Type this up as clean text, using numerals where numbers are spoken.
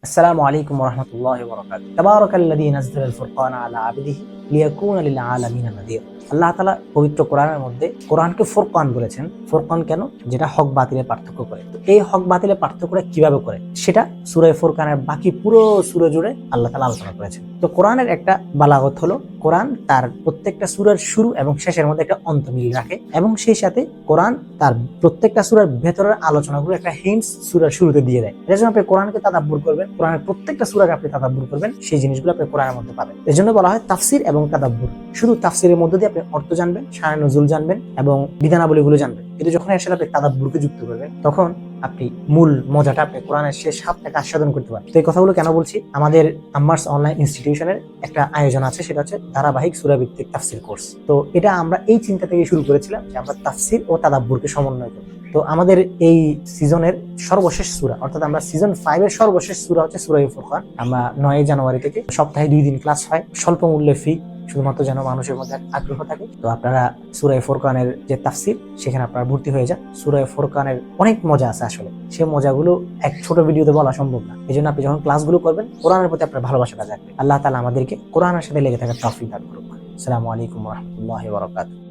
আসসালামু আলাইকুম ওয়া রাহমাতুল্লাহি ওয়া বারাকাতুহু। তাবারাকাল্লাযী নাযালা আল-ফুরকানা আলা আবদিহি লিয়াকুনা লিল আলামিনা নাযীরা। আল্লাহ তাআলা পবিত্র কোরআনের মধ্যে কোরআনকে ফুরকান বলেছেন। ফুরকান কেন? যেটা হক বাতিলের পার্থক্য করে। তো এই হক বাতিলের পার্থক্যটা কিভাবে করে সেটা সূরা ফুরকানের বাকি পুরো সূরা জুড়ে আল্লাহ তাআলা আলোচনা করেছেন। তো কোরআনের একটা বালাগত হলো কোরআন তার প্রত্যেকটা সূরার শুরু এবং শেষের মধ্যে একটা অন্তমিল রাখে এবং সেই সাথে কোরআন তার প্রত্যেকটা সূরার ভেতরের আলোচনাগুলো একটা হিন্টস সূরার শুরুতে দিয়ে দেয়। এর জন্য আপনি কোরআনকে তাদাব্বুর করবেন, কোরআনের প্রত্যেকটা সূরাকে আপনি তাদাব্বুর করবেন, সেই জিনিসগুলো আপনি কোরআনের মধ্যে পাবেন। এর জন্য বলা হয় তাফসির এবং তাদাব্বুর। শুধু তাফসিরের মধ্যে দিয়ে আপনি অর্থ জানবেন, শানে নুজুল জানবেন এবং বিধানাবলীগুলো জানবেন, কিন্তু যখন এর সাথে আপনি তাদাব্বুরকে যুক্ত করবেন তখন আপনি মূল মজাটা আপনি কোরআনের শেষ হাফটাকে আস্বাদন করতে পারেন। তো এই কথাগুলো কেন বলছি? আমাদের আম্মার্স অনলাইন ইনস্টিটিউশনের একটা আয়োজন আছে, সেটা হচ্ছে ধারাবাহিক সূরা ভিত্তিক তাফসির কোর্স। তো এটা আমরা এই চিন্তা থেকে শুরু করেছিলাম যে আমরা তাফসির ও তাদাব্বুরকে সমন্বয় করব। তো আমাদের এই সিজনের সর্বশেষ সূরা, অর্থাৎ আমরা সিজন 5 এর সর্বশেষ সূরা হচ্ছে সূরা ফুরকান। আমরা 9 জানুয়ারি থেকে সপ্তাহে 2 দিন ক্লাস হয়, স্বল্প মূল্যে ফি, শুধুমাত্র যেন মানুষের মধ্যে আগ্রহ থাকে। তো আপনারা সূরা ফুরকানের যে তাফসির সেখানে আপনারা ভর্তি হয়ে যান। সূরা ফুরকানের অনেক মজা আছে, আসলে সেই মজাগুলো এক ছোট ভিডিওতে বলা সম্ভব না। এই জন্য আপনি যখন ক্লাসগুলো করবেন কোরআনের প্রতি আপনার ভালোবাসাটা জাগবে। আল্লাহ তাআলা আমাদেরকে কোরআনের সাথে লেগে থাকার তৌফিক দান করুন। আসসালামু আলাইকুম ওয়া রাহমাতুল্লাহি ওয়া বারাকাতুহু।